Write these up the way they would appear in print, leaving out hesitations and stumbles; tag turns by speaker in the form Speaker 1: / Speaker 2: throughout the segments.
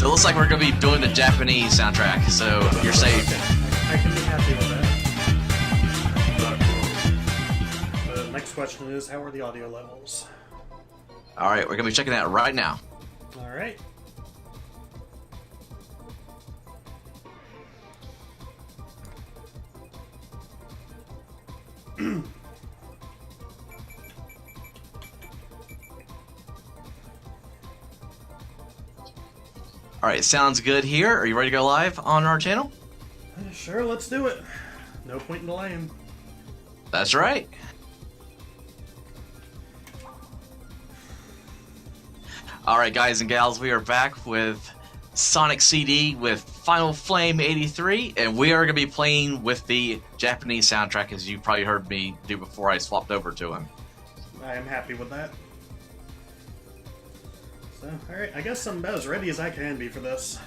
Speaker 1: So it looks like we're going to be doing the Japanese soundtrack, so you're safe.
Speaker 2: I can be happy with that. The next question is, how are the audio levels?
Speaker 1: Alright, we're going to be checking that right now.
Speaker 2: Alright.
Speaker 1: Alright, sounds good here. Are you ready to go live on our channel?
Speaker 2: Sure, let's do it. No point in delaying.
Speaker 1: That's right. Alright, guys and gals, we are back with Sonic CD with finalflame83, and we are going to be playing with the Japanese soundtrack, as you probably heard me do before I swapped over to him.
Speaker 2: I am happy with that. So, alright, I guess I'm about as ready as I can be for this.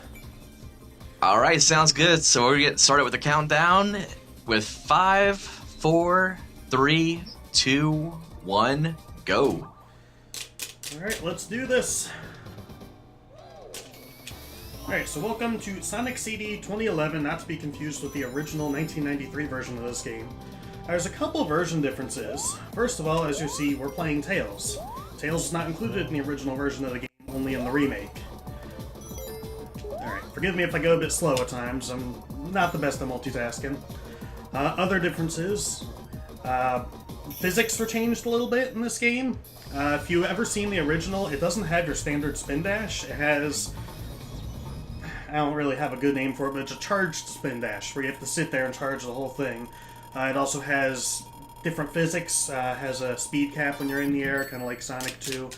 Speaker 1: Alright, sounds good. So we're going to get started with the countdown with 5, 4, 3, 2, 1, go.
Speaker 2: Alright, let's do this. Alright, so welcome to Sonic CD 2011, not to be confused with the original 1993 version of this game. There's a couple version differences. First of all, as you see, we're playing Tails. Tails is not included in the original version of the game, only in the remake. Alright, forgive me if I go a bit slow at times, I'm not the best at multitasking. Other differences, physics were changed a little bit in this game. If you've ever seen the original, it doesn't have your standard spin dash. It has, I don't really have a good name for it, but it's a charged spin dash, where you have to sit there and charge the whole thing. It also has different physics, has a speed cap when you're in the air, kind of like Sonic 2.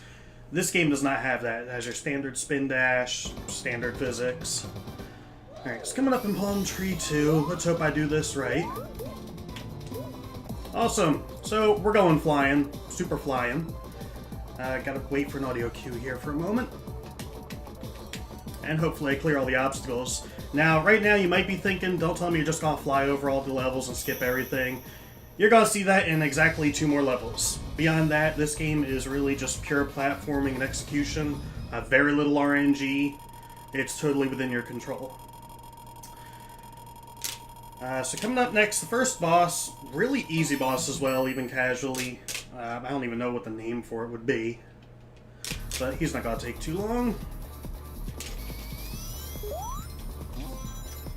Speaker 2: This game does not have that. It has your standard spin dash, standard physics. Alright, it's coming up in Palm Tree 2. Let's hope I do this right. Awesome. So, we're going flying. Super flying. Gotta wait for an audio cue here for a moment. And hopefully I clear all the obstacles. Now, right now you might be thinking, don't tell me you're just gonna fly over all the levels and skip everything. You're gonna see that in exactly 2 more levels. Beyond that, this game is really just pure platforming and execution. Very little RNG. It's totally within your control. So coming up next, the first boss, really easy boss as well, even casually. I don't even know what the name for it would be. But he's not gonna take too long.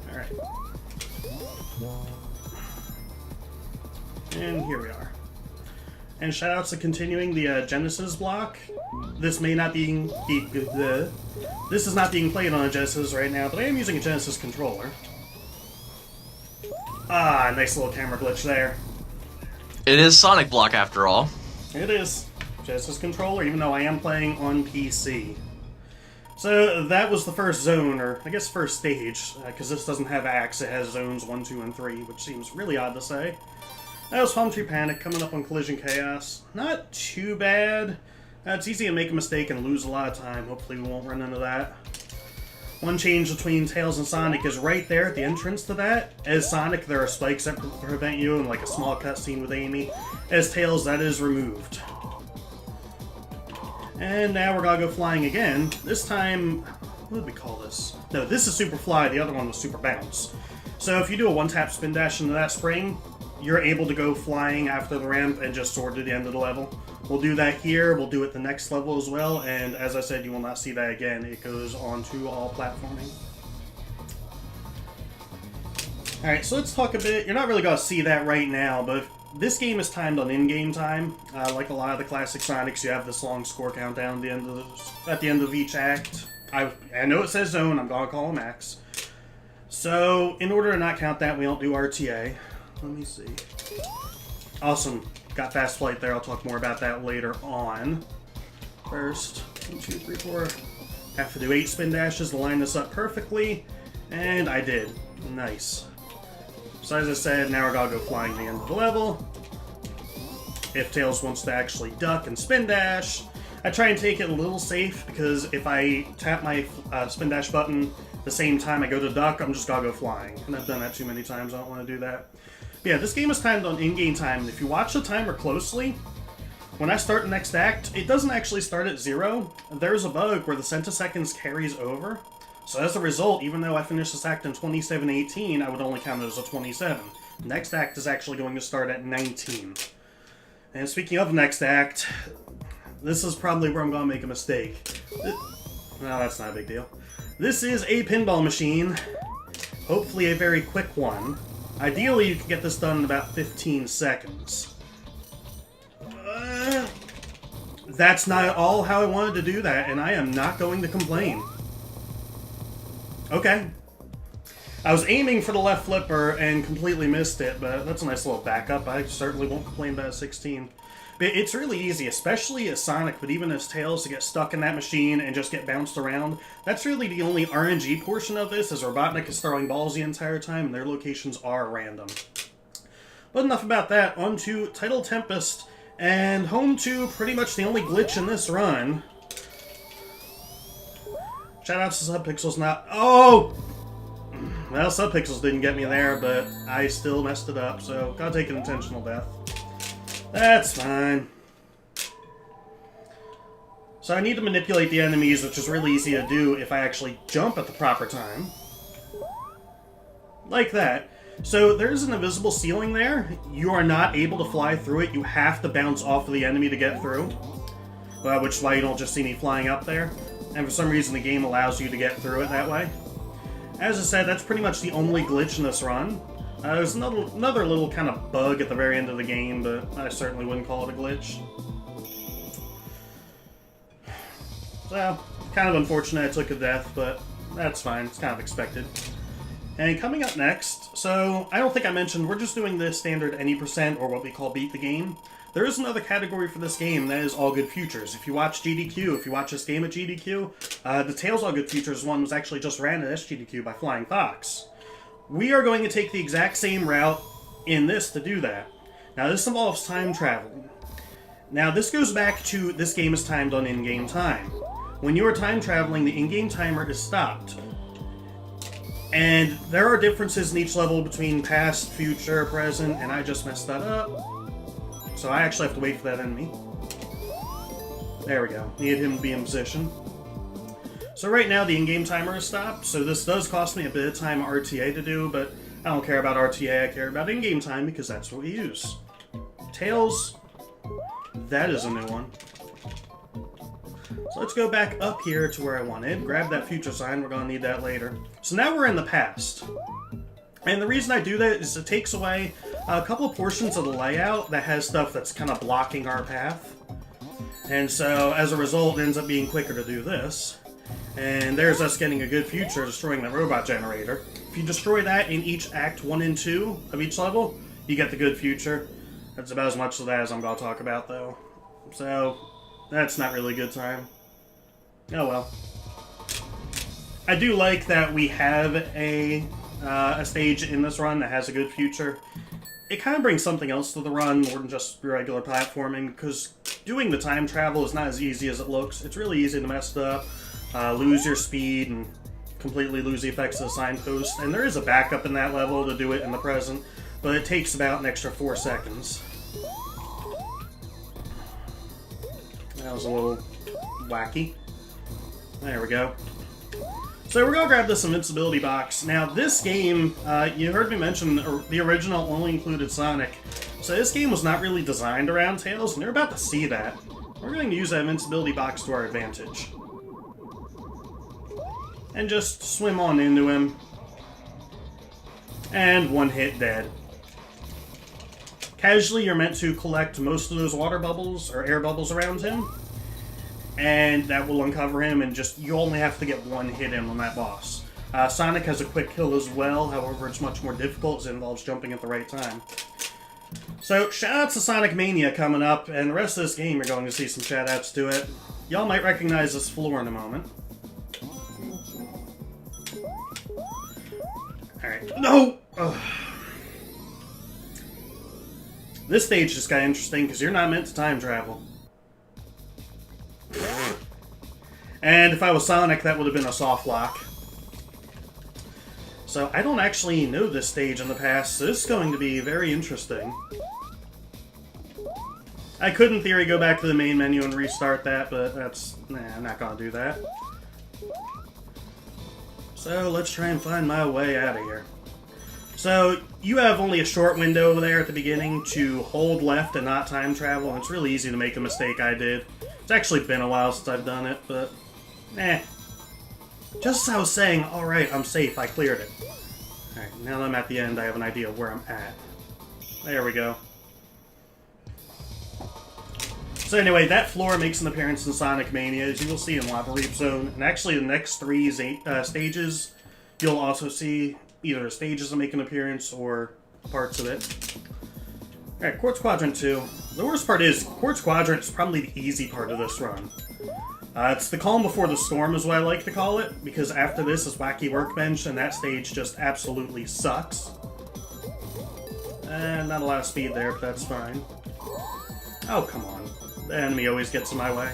Speaker 2: Alright. And here we are. And shoutouts to continuing the Genesis block. This may not be this is not being played on a Genesis right now, but I am using a Genesis controller. Ah, nice little camera glitch there.
Speaker 1: It is Sonic Block after all.
Speaker 2: It is. Genesis controller, even though I am playing on PC. So that was the first zone, or I guess first stage, because this doesn't have acts, it has zones 1, 2, and 3, which seems really odd to say. That was Palm Tree Panic, coming up on Collision Chaos. Not too bad. It's easy to make a mistake and lose a lot of time. Hopefully we won't run into that. One change between Tails and Sonic is right there at the entrance to that. As Sonic, there are spikes that prevent you, and like a small cutscene with Amy. As Tails, that is removed. And now we're gonna go flying again. This time, what did we call this? No, this is Super Fly, the other one was Super Bounce. So if you do a one-tap spin dash into that spring, you're able to go flying after the ramp and just soar to the end of the level. We'll do that here, we'll do it the next level as well, and as I said, you will not see that again. It goes on to all platforming. Alright, so let's talk a bit. You're not really going to see that right now, but this game is timed on in-game time. Like a lot of the classic Sonics, you have this long score countdown at the end of each act. I know it says zone, I'm going to call it max. So, in order to not count that, we don't do RTA. Let me see. Awesome. Got fast flight there. I'll talk more about that later on. First, 1, 2, 3, 4. Have to do 8 spin dashes to line this up perfectly. And I did. Nice. So as I said, now we're gonna go flying to the end of the level. If Tails wants to actually duck and spin dash, I try and take it a little safe, because if I tap my spin dash button the same time I go to duck, I'm just gonna go flying. And I've done that too many times, I don't want to do that. But yeah, this game is timed on in-game time, and if you watch the timer closely, when I start the next act, it doesn't actually start at 0. There's a bug where the centiseconds carries over. So as a result, even though I finished this act in 27:18, I would only count it as a 27. Next act is actually going to start at 19. And speaking of next act, this is probably where I'm going to make a mistake. No, that's not a big deal. This is a pinball machine. Hopefully a very quick one. Ideally, you can get this done in about 15 seconds. That's not at all how I wanted to do that, and I am not going to complain. Okay. I was aiming for the left flipper and completely missed it, but that's a nice little backup. I certainly won't complain about a 16. But it's really easy, especially as Sonic, but even as Tails, to get stuck in that machine and just get bounced around. That's really the only RNG portion of this, as Robotnik is throwing balls the entire time, and their locations are random. But enough about that. On to Tidal Tempest, and home to pretty much the only glitch in this run. Shoutouts to Subpixels not... Oh! Well, Subpixels didn't get me there, but I still messed it up, so gotta take an intentional death. That's fine. So I need to manipulate the enemies, which is really easy to do if I actually jump at the proper time. Like that. So there's an invisible ceiling there. You are not able to fly through it. You have to bounce off of the enemy to get through. Which is why you don't just see me flying up there. And for some reason the game allows you to get through it that way. As I said, that's pretty much the only glitch in this run. There's another little kind of bug at the very end of the game, but I certainly wouldn't call it a glitch. So, kind of unfortunate I took a death, but that's fine. It's kind of expected. And coming up next, so I don't think I mentioned, we're just doing the standard any %, or what we call beat the game. There is another category for this game, that is All Good Futures. If you watch GDQ, if you watch this game at GDQ, the Tails All Good Futures one was actually just ran at SGDQ by Flying Fox. We are going to take the exact same route in this to do that. Now this involves time traveling. Now this goes back to this game is timed on in-game time. When you are time traveling, the in-game timer is stopped. And there are differences in each level between past, future, present, and I just messed that up. So I actually have to wait for that enemy. There we go. Need him to be in position. So right now the in-game timer is stopped, so this does cost me a bit of time RTA to do, but I don't care about RTA, I care about in-game time because that's what we use. Tails, that is a new one. So let's go back up here to where I wanted, grab that future sign, we're going to need that later. So now we're in the past. And the reason I do that is it takes away a couple of portions of the layout that has stuff that's kind of blocking our path. And so as a result it ends up being quicker to do this. And there's us getting a good future destroying that robot generator. If you destroy that in each Act 1 and 2 of each level, you get the good future. That's about as much of that as I'm going to talk about, though. So, that's not really a good time. Oh well. I do like that we have a stage in this run that has a good future. It kind of brings something else to the run, more than just regular platforming, because doing the time travel is not as easy as it looks. It's really easy to mess it up. Lose your speed and completely lose the effects of the signpost. And there is a backup in that level to do it in the present, but it takes about an extra 4 seconds. That was a little wacky. There we go. So we're going to grab this invincibility box. Now this game, you heard me mention the original only included Sonic. So this game was not really designed around Tails, and you're about to see that. We're going to use that invincibility box to our advantage. And just swim on into him. And one hit dead. Casually, you're meant to collect most of those water bubbles, or air bubbles around him. And that will uncover him, and just, you only have to get one hit in on that boss. Sonic has a quick kill as well, however it's much more difficult as it involves jumping at the right time. So, shoutouts to Sonic Mania coming up, and the rest of this game you're going to see some shoutouts to it. Y'all might recognize this floor in a moment. Alright. No! Ugh. This stage just got interesting because you're not meant to time travel. And if I was Sonic, that would have been a soft lock. So I don't actually know this stage in the past, so this is going to be very interesting. I could, in theory, go back to the main menu and restart that, but that's... Nah, I'm not gonna do that. So let's try and find my way out of here. So you have only a short window over there at the beginning to hold left and not time travel, and it's really easy to make the mistake I did. It's actually been a while since I've done it, but just as I was saying, alright, I'm safe, I cleared it. Alright, now that I'm at the end, I have an idea of where I'm at. There we go. So anyway, that floor makes an appearance in Sonic Mania, as you will see in Lava Leap Zone. And actually, the next three stages, you'll also see either stages that make an appearance or parts of it. Alright, Quartz Quadrant 2. The worst part is, Quartz Quadrant is probably the easy part of this run. It's the calm before the storm is what I like to call it, because after this is Wacky Workbench, and that stage just absolutely sucks. And not a lot of speed there, but that's fine. Oh, come on. The enemy always gets in my way.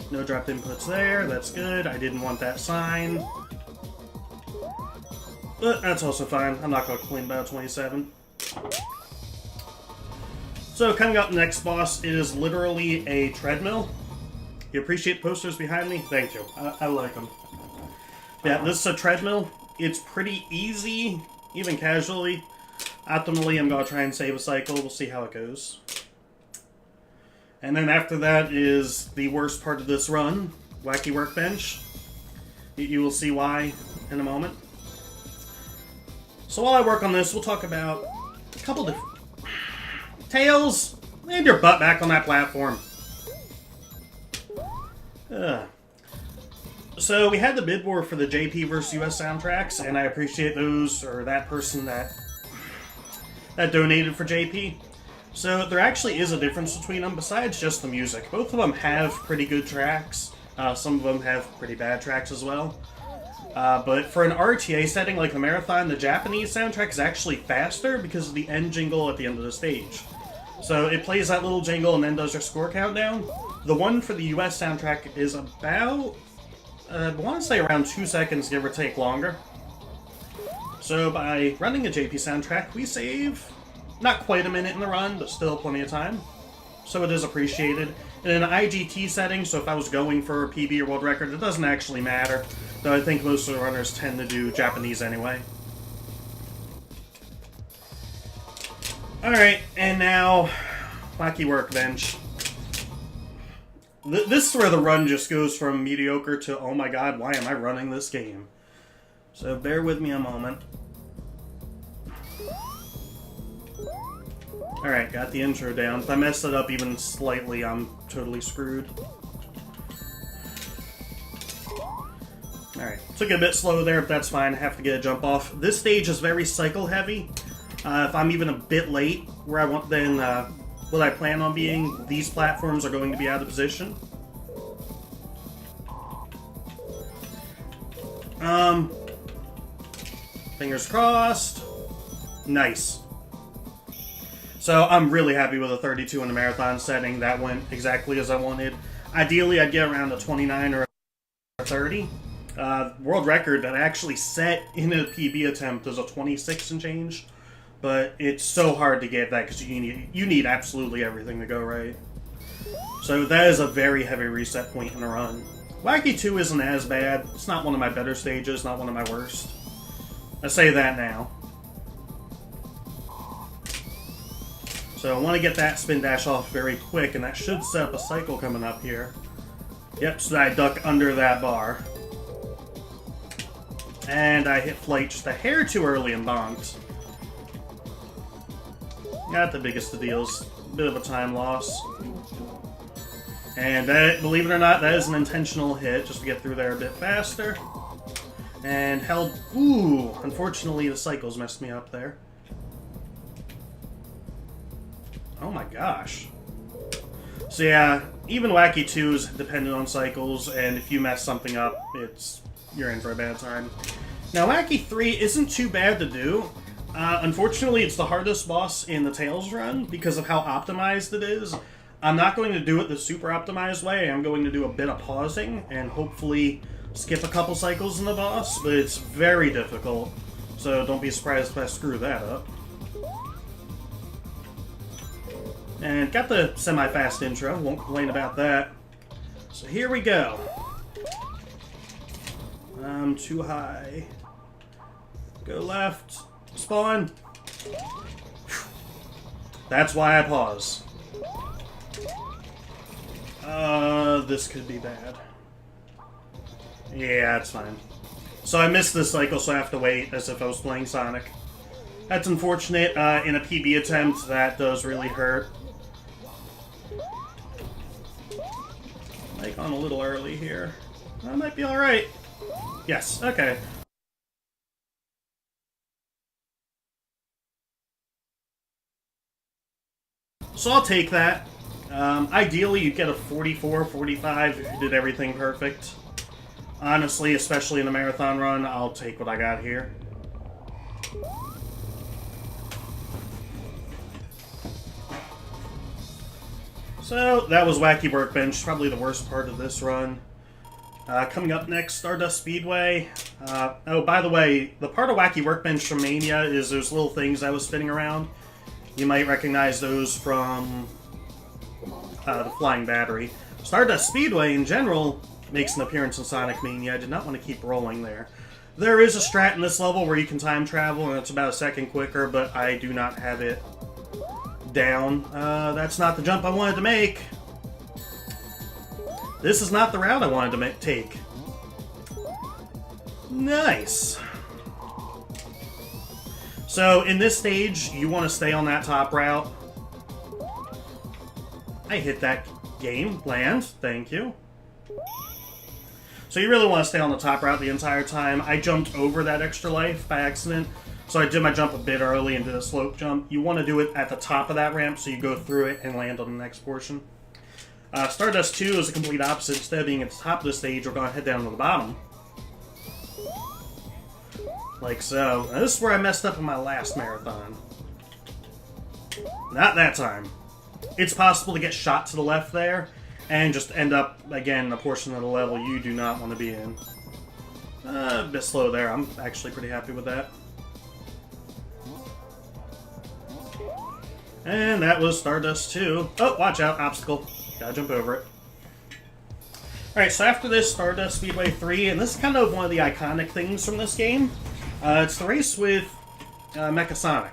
Speaker 2: No dropped inputs there, that's good. I didn't want that sign. But that's also fine. I'm not going to complain about 27. So, coming up next, boss, is literally a treadmill. You appreciate the posters behind me? Thank you. I like them. Yeah, this is a treadmill. It's pretty easy, even casually. Optimally, I'm going to try and save a cycle. We'll see how it goes. And then after that is the worst part of this run, Wacky Workbench. You will see why in a moment. So while I work on this, we'll talk about a couple different... Tails! Land your butt back on that platform. So we had the bid war for the JP vs. US soundtracks, and I appreciate those, or that person that donated for JP. So there actually is a difference between them besides just the music. Both of them have pretty good tracks. Some of them have pretty bad tracks as well. But for an RTA setting like the Marathon, the Japanese soundtrack is actually faster because of the end jingle at the end of the stage. So it plays that little jingle and then does your score countdown. The one for the US soundtrack is about, I want to say around 2 seconds, give or take longer. So by running a JP soundtrack, we save not quite a minute in the run, but still plenty of time. So it is appreciated. In an IGT setting, so if I was going for a PB or world record, it doesn't actually matter. Though I think most of the runners tend to do Japanese anyway. Alright, and now, Wacky Workbench. This is where the run just goes from mediocre to, oh my god, why am I running this game? So bear with me a moment. Alright, got the intro down. If I mess it up even slightly, I'm totally screwed. Alright, took it a bit slow there, but that's fine. I have to get a jump off. This stage is very cycle heavy. If I'm even a bit late, where I want, then what I plan on being, these platforms are going to be out of position. Fingers crossed. Nice. So I'm really happy with a 32 in the Marathon setting. That went exactly as I wanted. Ideally, I'd get around a 29 or a 30. World record that I actually set in a PB attempt is a 26 and change. But it's so hard to get that because you need absolutely everything to go right. So that is a very heavy reset point in the run. Wacky 2 isn't as bad. It's not one of my better stages, not one of my worst. I say that now. So I want to get that spin dash off very quick, and that should set up a cycle coming up here. Yep, so I duck under that bar. And I hit flight just a hair too early and bonked. Not the biggest of deals. Bit of a time loss. And that, believe it or not, that is an intentional hit, just to get through there a bit faster. And held... Ooh! Unfortunately, the cycles messed me up there. Oh my gosh. So yeah, even Wacky 2 is dependent on cycles, and if you mess something up, you're in for a bad time. Now, Wacky 3 isn't too bad to do. Unfortunately, it's the hardest boss in the Tails run because of how optimized it is. I'm not going to do it the super optimized way. I'm going to do a bit of pausing and hopefully skip a couple cycles in the boss, but it's very difficult, so don't be surprised if I screw that up. And got the semi-fast intro, won't complain about that. So here we go. I'm too high. Go left. Spawn. That's why I pause. This could be bad. Yeah, it's fine. So I missed this cycle, so I have to wait as if I was playing Sonic. That's unfortunate. In a PB attempt, that does really hurt. Like, on a little early here. That might be alright. Yes, okay. So I'll take that. Ideally, you'd get a 44, 45 if you did everything perfect. Honestly, especially in a marathon run, I'll take what I got here. So, that was Wacky Workbench, probably the worst part of this run. Coming up next, Stardust Speedway. Oh, by the way, the part of Wacky Workbench from Mania is those little things I was spinning around. You might recognize those from the Flying Battery. Stardust Speedway, in general, makes an appearance in Sonic Mania. I did not want to keep rolling there. There is a strat in this level where you can time travel, and it's about a second quicker, but I do not have it down. That's not the jump I wanted to make. This is not the route I wanted to take. Nice. So, in this stage, you want to stay on that top route. I hit that game. Land. Thank you. So you really want to stay on the top route the entire time. I jumped over that extra life by accident, so I did my jump a bit early and did a slope jump. You want to do it at the top of that ramp so you go through it and land on the next portion. Stardust 2 is the complete opposite. Instead of being at the top of the stage, we're going to head down to the bottom. Like so. Now, this is where I messed up in my last marathon. Not that time. It's possible to get shot to the left there and just end up, again, in a portion of the level you do not want to be in. A bit slow there. I'm actually pretty happy with that. And that was Stardust 2. Oh, watch out. Obstacle. Gotta jump over it. Alright, so after this, Stardust Speedway 3, and this is kind of one of the iconic things from this game. It's the race with Mecha Sonic.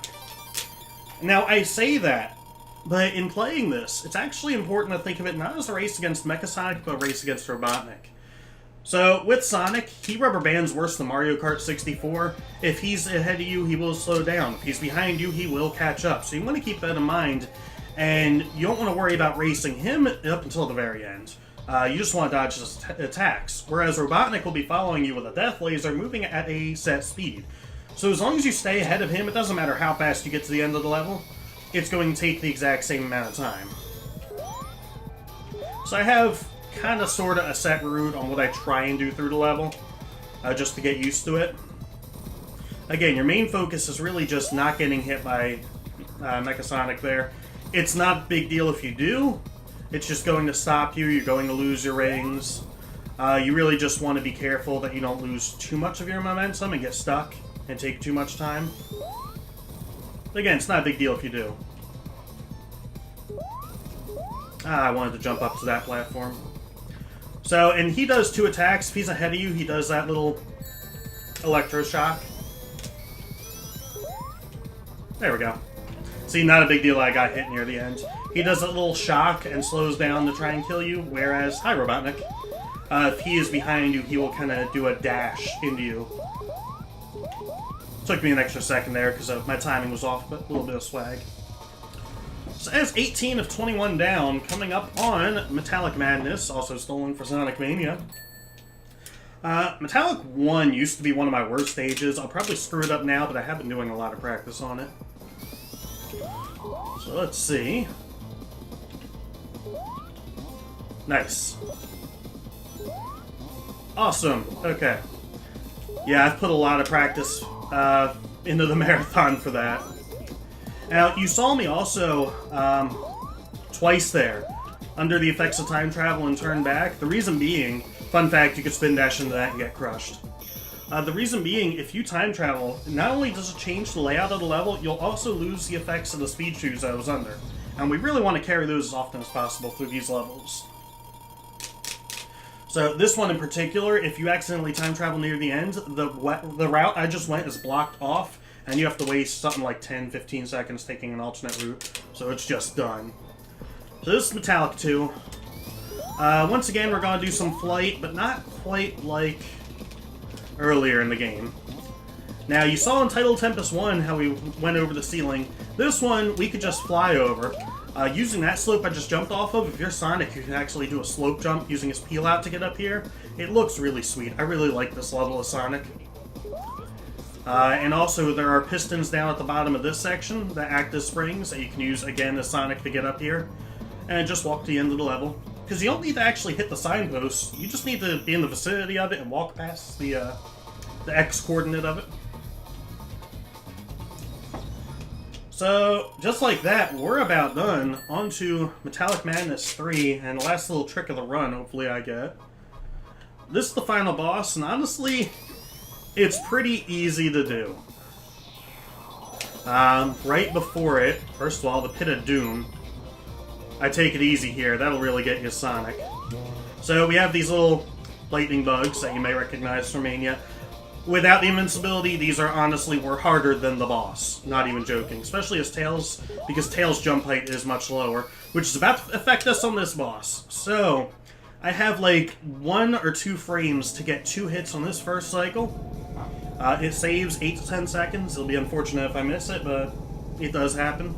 Speaker 2: Now, I say that, but in playing this, it's actually important to think of it not as a race against Mecha Sonic, but a race against Robotnik. So, with Sonic, he rubber bands worse than Mario Kart 64. If he's ahead of you, he will slow down. If he's behind you, he will catch up. So you want to keep that in mind, and you don't want to worry about racing him up until the very end. You just want to dodge his attacks. Whereas Robotnik will be following you with a death laser, moving at a set speed. So as long as you stay ahead of him, it doesn't matter how fast you get to the end of the level, it's going to take the exact same amount of time. So I have kind of sort of a set route on what I try and do through the level, just to get used to it. Again, your main focus is really just not getting hit by Mecha Sonic there. It's not a big deal if you do. It's just going to stop you. You're going to lose your rings. You really just want to be careful that you don't lose too much of your momentum and get stuck and take too much time. But again, it's not a big deal if you do. I wanted to jump up to that platform. So, and he does 2 attacks. If he's ahead of you, he does that little electroshock. There we go. See, not a big deal I got hit near the end. He does a little shock and slows down to try and kill you, whereas, hi Robotnik, if he is behind you, he will kind of do a dash into you. Took me an extra second there because my timing was off, but a little bit of swag. So as 18 of 21 down, coming up on Metallic Madness, also stolen for Sonic Mania. Metallic 1 used to be one of my worst stages. I'll probably screw it up now, but I have been doing a lot of practice on it. So let's see. Nice. Awesome. Okay. Yeah, I've put a lot of practice into the marathon for that. Now, you saw me also twice there, under the effects of time travel and turn back. The reason being, fun fact, you could spin dash into that and get crushed. The reason being, if you time travel, not only does it change the layout of the level, you'll also lose the effects of the speed shoes I was under. And we really want to carry those as often as possible through these levels. So this one in particular, if you accidentally time travel near the end, the route I just went is blocked off, and you have to waste something like 10-15 seconds taking an alternate route, so it's just done. So this is Metallic 2. Once again, we're going to do some flight, but not quite like earlier in the game. Now, you saw in Title Tempest 1 how we went over the ceiling. This one, we could just fly over. Using that slope I just jumped off of, if you're Sonic, you can actually do a slope jump using his peel out to get up here. It looks really sweet. I really like this level of Sonic. And also, there are pistons down at the bottom of this section that act as springs that you can use again as Sonic to get up here. And just walk to the end of the level. Because you don't need to actually hit the signpost, you just need to be in the vicinity of it and walk past the X coordinate of it. So, just like that, we're about done. On to Metallic Madness 3, and the last little trick of the run, hopefully I get. This is the final boss, and honestly, it's pretty easy to do. Right before it, first of all, the Pit of Doom. I take it easy here, that'll really get you Sonic. So we have these little lightning bugs that you may recognize from Mania. Without the invincibility, these are honestly were harder than the boss. Not even joking. Especially as Tails, because Tails' jump height is much lower, which is about to affect us on this boss. So, I have like 1 or 2 frames to get 2 hits on this first cycle. It saves 8 to 10 seconds. It'll be unfortunate if I miss it, but it does happen.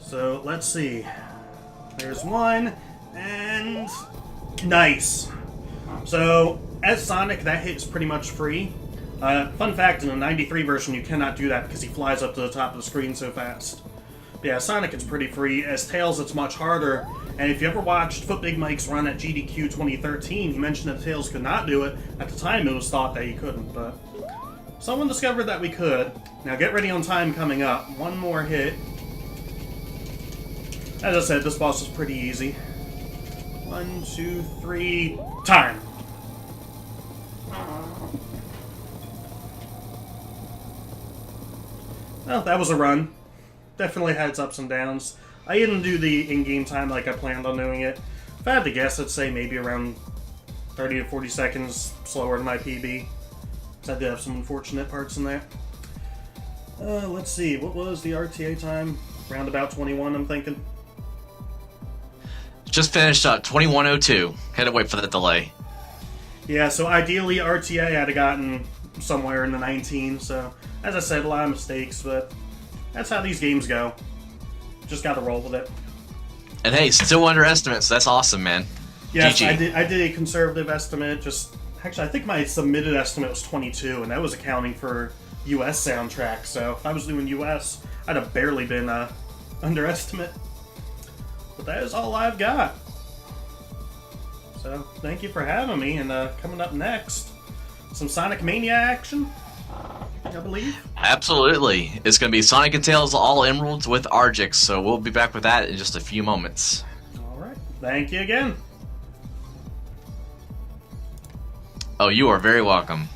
Speaker 2: So, let's see. There's 1, and nice. So, as Sonic, that hit is pretty much free. Fun fact, in the 93 version, you cannot do that because he flies up to the top of the screen so fast. But yeah, Sonic is pretty free. As Tails, it's much harder. And if you ever watched Foot Big Mike's run at GDQ 2013, he mentioned that Tails could not do it. At the time, it was thought that he couldn't, but someone discovered that we could. Now, get ready on time coming up. 1 more hit. As I said, this boss is pretty easy. 1, 2, 3, time! Well, that was a run. Definitely had its ups and downs. I didn't do the in-game time like I planned on doing it. If I had to guess, I'd say maybe around 30 to 40 seconds slower than my PB. I did have some unfortunate parts in there. Let's see, what was the RTA time? Around about 21, I'm thinking.
Speaker 1: Just finished up 21:02. Had to wait for the delay.
Speaker 2: Yeah, so ideally RTA I'd have gotten somewhere in the 19, so as I said, a lot of mistakes, but that's how these games go. Just gotta roll with it.
Speaker 1: And hey, still under estimates. That's awesome, man.
Speaker 2: Yes,
Speaker 1: GG.
Speaker 2: I did a conservative estimate. Actually, I think my submitted estimate was 22, and that was accounting for US soundtrack, so if I was doing US, I'd have barely been underestimate. But that is all I've got. So, thank you for having me, and coming up next, some Sonic Mania action, I believe.
Speaker 1: Absolutely. It's going to be Sonic and Tails All Emeralds with Argix, so we'll be back with that in just a few moments.
Speaker 2: Alright, thank you again.
Speaker 1: Oh, you are very welcome.